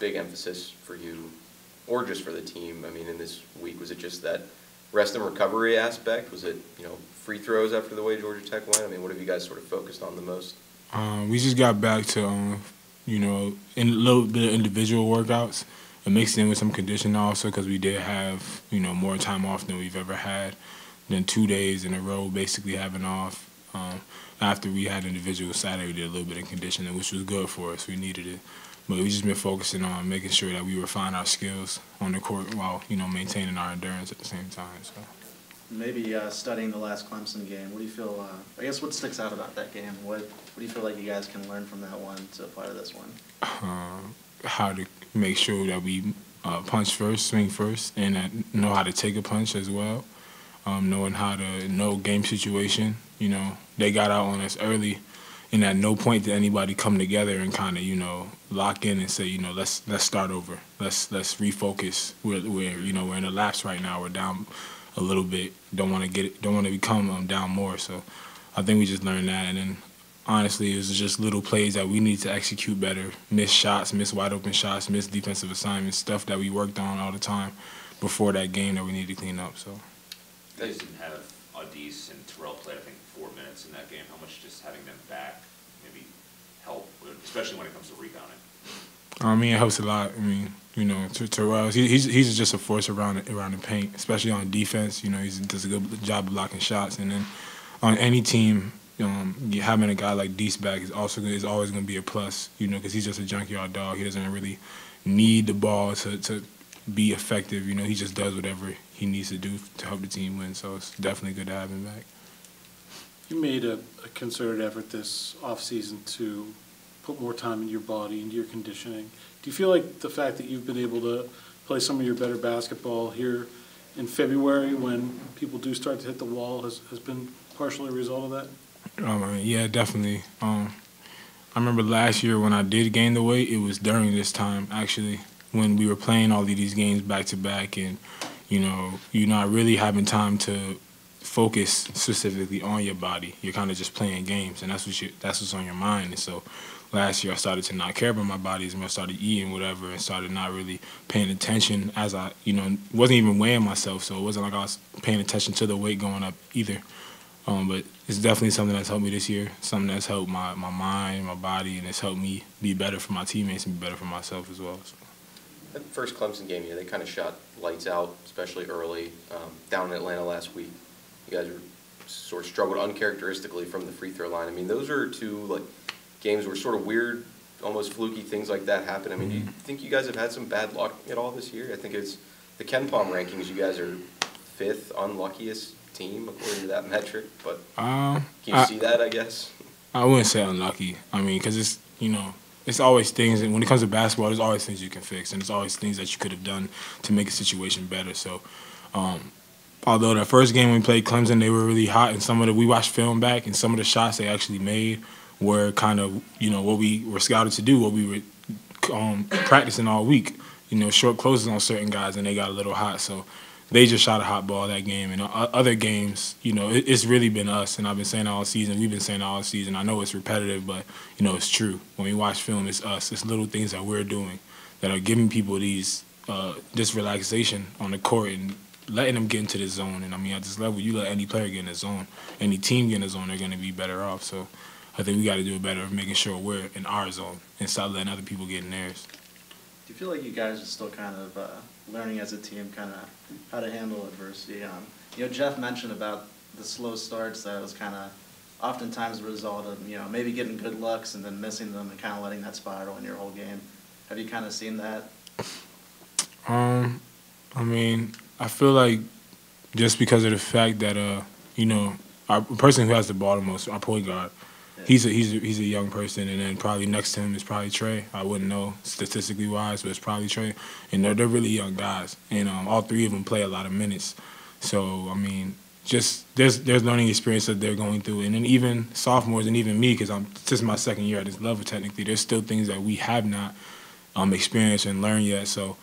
big emphasis for you, or just for the team? I mean, in this week, was it just that rest and recovery aspect? Was it, free throws after the way Georgia Tech went? I mean, what have you guys sort of focused on the most? We just got back to, in a little bit of individual workouts and mixed in with some conditioning also because we did have, more time off than we've ever had. Then 2 days in a row basically having off. After we had individual Saturday, we did a little bit of conditioning, which was good for us. We needed it. But we just been focusing on making sure that we refine our skills on the court while, maintaining our endurance at the same time. So. Maybe studying the last Clemson game, what do you feel, I guess what sticks out about that game? What do you feel like you guys can learn from that one to apply to this one? How to make sure that we punch first, swing first, and know how to take a punch as well. Knowing how to know game situation. They got out on us early, and at no point did anybody come together and kind of, lock in and say, let's start over. Let's refocus. We're in a lapse right now. We're down a little bit. Don't want to become down more. So I think we just learned that, and then honestly, it was just little plays that we need to execute better. Miss shots, miss wide open shots, miss defensive assignments, stuff that we worked on all the time before that game that we need to clean up. So. You guys didn't have Audis and Terrell played, I think, 4 minutes in that game. How much just having them back maybe help, especially when it comes to rebounding? It helps a lot. Terrell, he's just a force around the paint, especially on defense. He does a good job of blocking shots. And then on any team, having a guy like Deese back is always going to be a plus. Because he's just a junkyard dog. He doesn't really need the ball to be effective. He just does whatever he needs to do to help the team win. So it's definitely good to have him back. You made a concerted effort this offseason to put more time into your body, into your conditioning. Do you feel like the fact that you've been able to play some of your better basketball here in February when people do start to hit the wall has been partially a result of that? Yeah, definitely. I remember last year when I did gain the weight, it was during this time, actually, when we were playing all of these games back-to-back and, you're not really having time to focus specifically on your body. You're kind of just playing games, and that's what's on your mind. And so last year I started to not care about my body as much. I started eating whatever and started not really paying attention as I, wasn't even weighing myself, so it wasn't like I was paying attention to the weight going up either. But it's definitely something that's helped me this year, something that's helped my mind, my body, and it's helped me be better for my teammates and be better for myself as well. So. That first Clemson game, they kind of shot lights out, especially early. Down in Atlanta last week, you guys sort of struggled uncharacteristically from the free throw line. I mean, those are two games where sort of weird, almost fluky things like that happen. I mean, do you think you guys have had some bad luck at all this year? I think it's the Ken Palm rankings. You guys are 5th unluckiest team according to that metric. But can you see that? I guess I wouldn't say unlucky. Because it's it's always things, and when it comes to basketball, there's always things you can fix, and there's always things that you could have done to make a situation better. So, although the first game we played Clemson, they were really hot, and we watched film back, and some of the shots they actually made were kind of, what we were scouted to do, what we were practicing all week. Short closes on certain guys, and they got a little hot. So they just shot a hot ball that game. And other games, it's really been us. And I've been saying all season. We've been saying all season. I know it's repetitive, but, it's true. When we watch film, it's us. It's little things that we're doing that are giving people this relaxation on the court and letting them get into the zone. And, at this level, you let any player get in the zone, any team get in the zone, they're going to be better off. So I think we got to do it better of making sure we're in our zone and stop letting other people get in theirs. Do you feel like you guys are still kind of learning as a team kind of how to handle adversity? Jeff mentioned about the slow starts that was kind of oftentimes a result of, maybe getting good looks and then missing them and kind of letting that spiral in your whole game. Have you kind of seen that? I feel like just because of the fact that, our person who has the ball the most, our point guard, he's a young person, and then probably next to him is probably Trey. I wouldn't know statistically wise, but it's probably Trey. And they're really young guys, and all three of them play a lot of minutes. So just there's learning experience that they're going through, and then even sophomores and even me, because this is my second year at this level technically. There's still things that we have not experienced and learned yet. So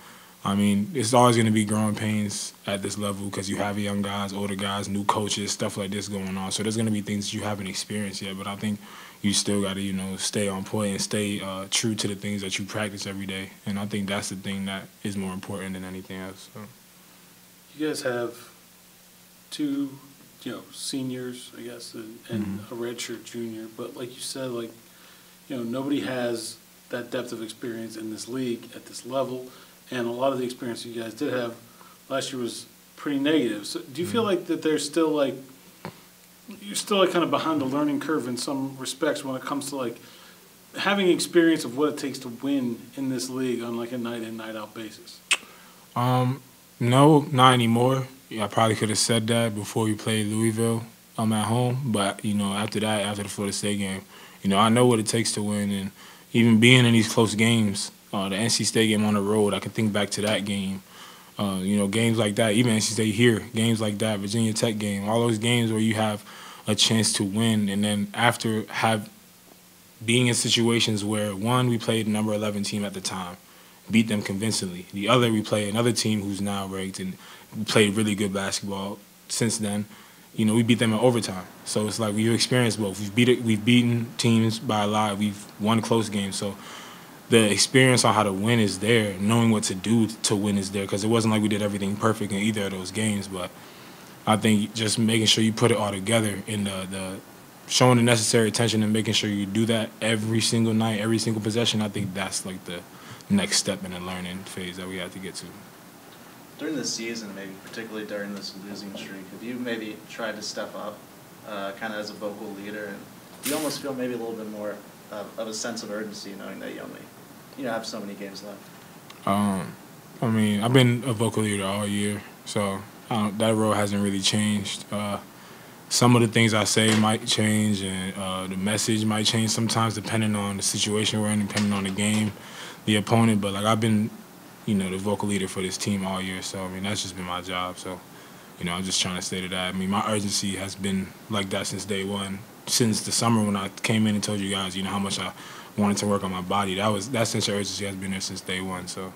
I mean, it's always going to be growing pains at this level because you have young guys, older guys, new coaches, stuff like this going on. So there's going to be things you haven't experienced yet. But I think you still got to, stay on point and stay true to the things that you practice every day. And I think that's the thing that is more important than anything else. So. You guys have two, seniors, I guess, and a redshirt junior. But like you said, nobody has that depth of experience in this league at this level. And a lot of the experience you guys did have last year was pretty negative. So do you feel like that there's still you're still kind of behind the learning curve in some respects when it comes to having experience of what it takes to win in this league on a night in, night out basis? No, not anymore. I probably could have said that before we played Louisville at home. But, after that, after the Florida State game, I know what it takes to win. And even being in these close games, the NC State game on the road, I can think back to that game. Games like that, even NC State here, games like that, Virginia Tech game, all those games where you have a chance to win. And then after being in situations where, one, we played the number 11 team at the time, beat them convincingly. The other, we play another team who's now ranked and played really good basketball since then. We beat them in overtime. So it's like we've experienced both. We've beaten teams by a lot. We've won close games. So the experience on how to win is there. Knowing what to do to win is there because it wasn't like we did everything perfect in either of those games. But I think just making sure you put it all together in the showing the necessary attention and making sure you do that every single night, every single possession, I think that's the next step in the learning phase that we have to get to. During the season, maybe particularly during this losing streak, have you maybe tried to step up kind of as a vocal leader? And do you almost feel maybe a little bit more of a sense of urgency knowing that you only have so many games left? I've been a vocal leader all year, so that role hasn't really changed. Some of the things I say might change, and the message might change sometimes depending on the situation we're in, depending on the game, the opponent. But I've been, the vocal leader for this team all year. So that's just been my job. So, I'm just trying to stay to that. My urgency has been like that since day one. Since the summer when I came in and told you guys, how much I wanted to work on my body. That sense of urgency has been there since day one. So.